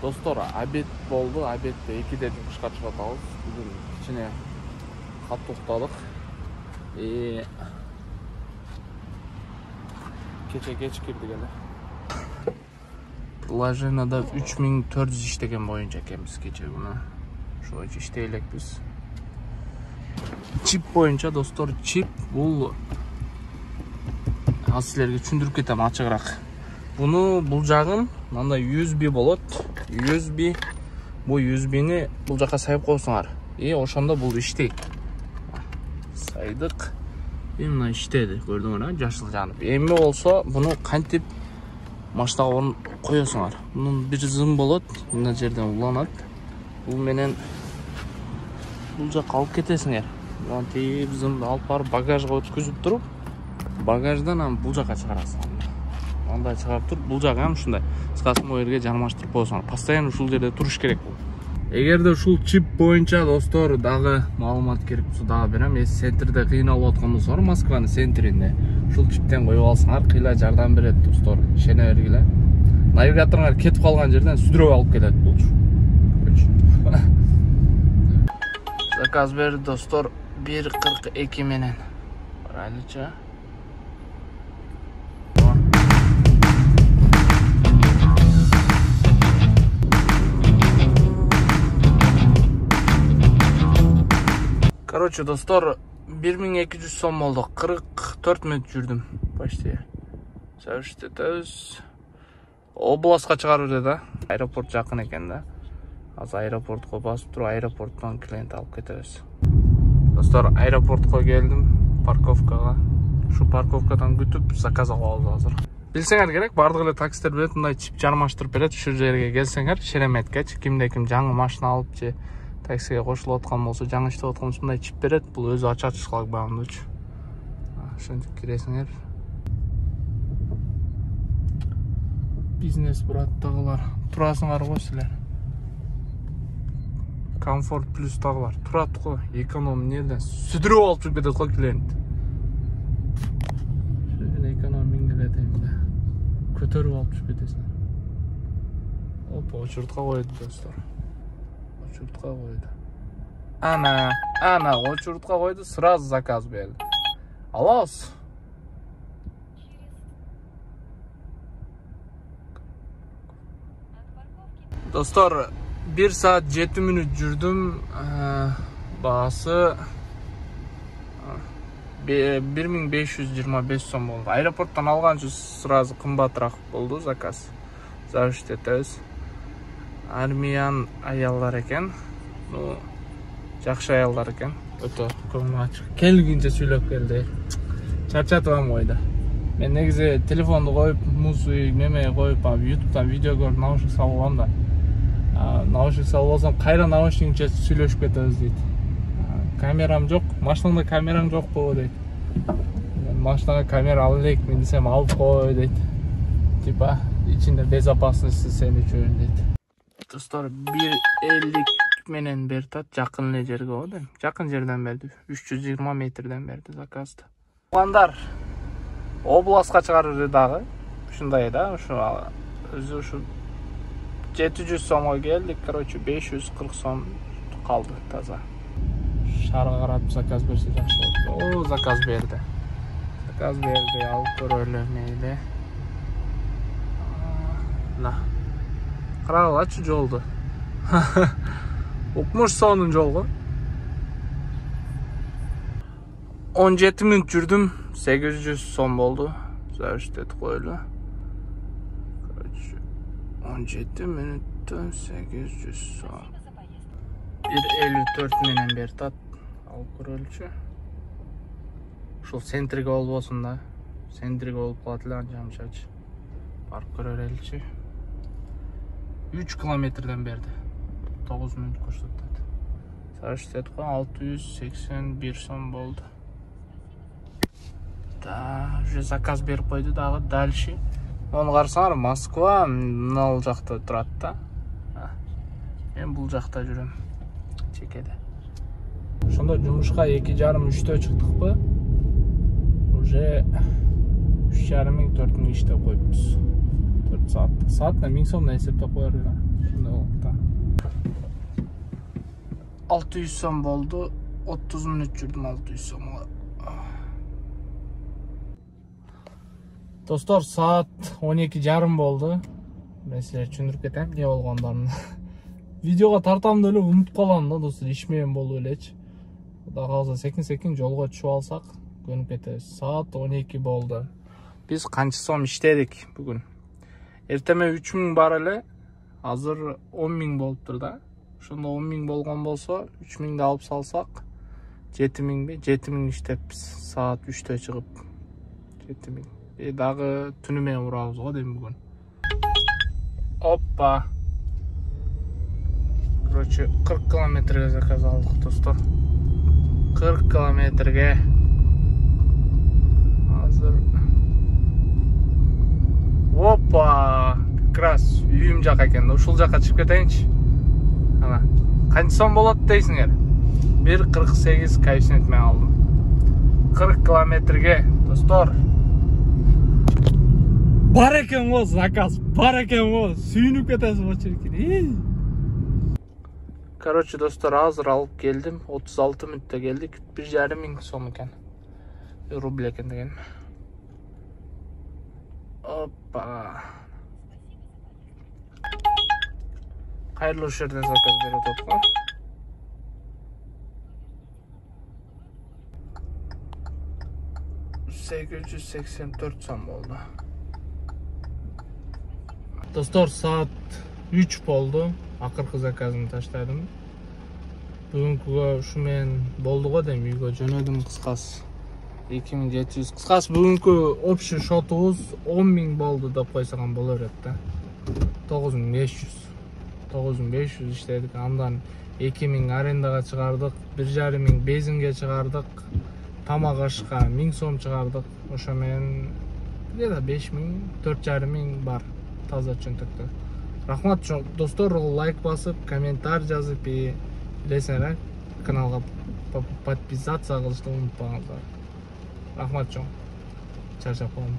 Достор, обед болду. Обедте 2-де жумушка чыгып атабыз. Бүгүн кичине катуу уктадык. Кече кеч кирдик эле. Приложениеда 3400 иштеген боюнча экенбиз кече күнү. Ошо иштей элекпиз. Чип боюнча достор, чип бул аз силерге түшүндүрүп кетем ачыгыраак. Бул жагын мындай USB болот. USB бул USB-ни бул жака сайып койсоңар. Ошондо бул иштейт. Сайдык. Мына иштеди, көрдүңөр, жашыл жанып. Эми болсо буну кантип машинага орун коесуңар. Мунун бир зым болот, мына жерден уланат. Бул менен бул жака алып кетесиңер. Мынтип зымды алып барып багажга өткүзүп туруп, багаждан аны бул жака чыгарасың. Андай чыгарып туруп, бул жагы ham ушундай кыскасы жерге жармаштырып койсоңар. Постоянно ушул жерде туруш керек бул. Эгерде ушул чип боюнча достор дагы маалымат керек болсо дагы берем. Центрде кыйналып аткан болсоңар, Москванын центринде ушул чиптен коюп алсаңар, кыйла жардам берет достор. Ишене бергиле. Навигаторуңар кетип калган жерден сүдүрөп алып келет булчу. Заказ берди достор 1.42 менен. Барайлычы. Короче, достор, 1200 сом болду. 44 мүнөт жүрдүм. Почти. Сәвиште төз. Областка чыгарып берди да. Аэропорт жакын экен да. Азыр аэропортко басып туруп, аэропорттон клиент алып кетебиз. Достор, аэропортко келдим, парковкага. Ушу парковкадан күтүп заказ алабыз азыр. Билсеңер керек, бардык эле таксилер берет, мындай чип жармаштырып берет. Ушу жерге келсеңер, Шереметкечи, кимде ким жаңы машина алып же таксиге кошулуп аткан болсо, жаңы иштеп аткан болсо, мындай чип берет. Бул өзү ачат багымдычы. Ошентип киресиңер. Бизнес браттагылар. Турасыңар го силер. Комфорт плюс тагылар. Турат го, эконом нерден сүдүрүп алып чыгып кетет го клиент. Шундый эконом миңдилет эмне. Көтөрүп алып чыгып кетесиң. Опа, очуртка койду достор. Очуртка койду. Ана, очуртка койду, сразу заказ берди. Алабыз. Достор, 1 saat 7 мүнөт жүрдүм. Баасы 1525 сом болду. Аэропорттон алганчы сразу кымбатыраак болду заказ. Завиште төз. Армиян аялдар экен. Ну, жакшы аялдар экен. Өтө көңүл ачык. Келгинче сүйлөп келди. Чарчатып койду. Мен негизи телефонду коюп, музык неме коюп, YouTube'дан видео көрүп наушник салып алам да. Наушник салып алсам, кайра наушникче сүйлөшүп кетебиз дейт. Камерам жок, машинаңда камераң жокпу дейт. Машинага камера алып элек, мен десем алып кой дейт. Типа, ичинде безопасности сен үчүн дейт. Достор, 1.50 менен бертат, жакын эле жерге го дейм. Жакын жерден берди, 320 метрден берди заказды. Угандар, областка чыгарып берди дагы. Ушундай да, өзү ушу 700 сомго келдик, короче, 540 сом калды таза. Шарга карап заказ берсе жакшы болот. О, заказ берди. Заказ берди, алып көрөлү мейли. На. Карагылачы жолду. Укмуш сонун жол го. 17 мүнөт жүрдүм, 800 сом болду. Завиштет койлу. 17 мүнөттөн 800 сом. 1.54 менен бертат. Алып көрөлүчү. Ушул центрге болбосун да. Центрге болуп калат эле анча-мынчачы. Барып көрөлүчү. 3 километрден берди. 9 мүнөт көрсөтөт. Саштетко 681 сом болду. Да, уже заказ берип койду дагы дальше. Onu карасаңар, Москва мынал жакта турат да. Мен бул жакта жүрөм. Чекеде. Ошондо жумушка 2,5-3 чыктыкпы? Уже 3,5-4 иштеп коюпбуз. 4 саат. Саатына 1000 сомдон эсептеп коер эле. Ошондой 600 сом болду. 30 мүнөт жүрдүм 600 сомго. Достор, саат 12:30 болду. Мен силерге түшүндүрүп кетем эмне болгондорун. Видеого тартам деле унутуп калам да, достор, иш менен болуп элечи. Кудай кааласа секин жолго түшүп алсак, көнүп кетебиз. Саат 12 болду. Биз канча сом иштедик бүгүн? Эртеме 3000 бар эле. Азыр 10.000 болуптур да. Ошондо 10.000 болгон болсо, 3000 алып салсак, 7000 7000 иштеппиз. Саат 3'тө чыгып 7000. Дагы түнү менен урабыз го дейм бүгүн. Оппа. Короче, 40 километрге заказ алдык, достор. 40 километрге. Азыр. Оппа. Как раз үйүм жак экен. Ушул жака чыгып кетейинчи. Ана. Канча сом болот дейсиңер? 1.48 коэффициент менен алдым. 40 километрге, достор. Бар экен го заказ, бар экен го. Сүйүнүп кетесиз го чиркин. Короче, достор, азыр алып келдим. 36 мүнөттө келдик. 1.500 сом экен. Рубль экен деген. Оппа. Кайрылуу жерден заказ берип атат го. $884 сом болду. Достор, саат 3 болду. Акыркы заказымды таштадым. Бүгүнкүгө ушу менен болду го дейм, үйгө жөнөдүм кыскасы. 2700. Кыскасы бүгүнкү общий шотубуз 10.000 болду деп койсоң боло берет да. 9500. 9500 иштедик. Андан 2000 арендага чыгардык, 1.500 бензинге чыгардык, тамак ашка 1000 сом чыгардык. Ошо менен где-то 5000, 4.500 бар таза чөнтөктө. Рахмат достор, лайк басып, комментарий жазып, билесиңер, каналга подписаться кылышты унутпаңыздар. Рахмат чоң. Чарчап калдым.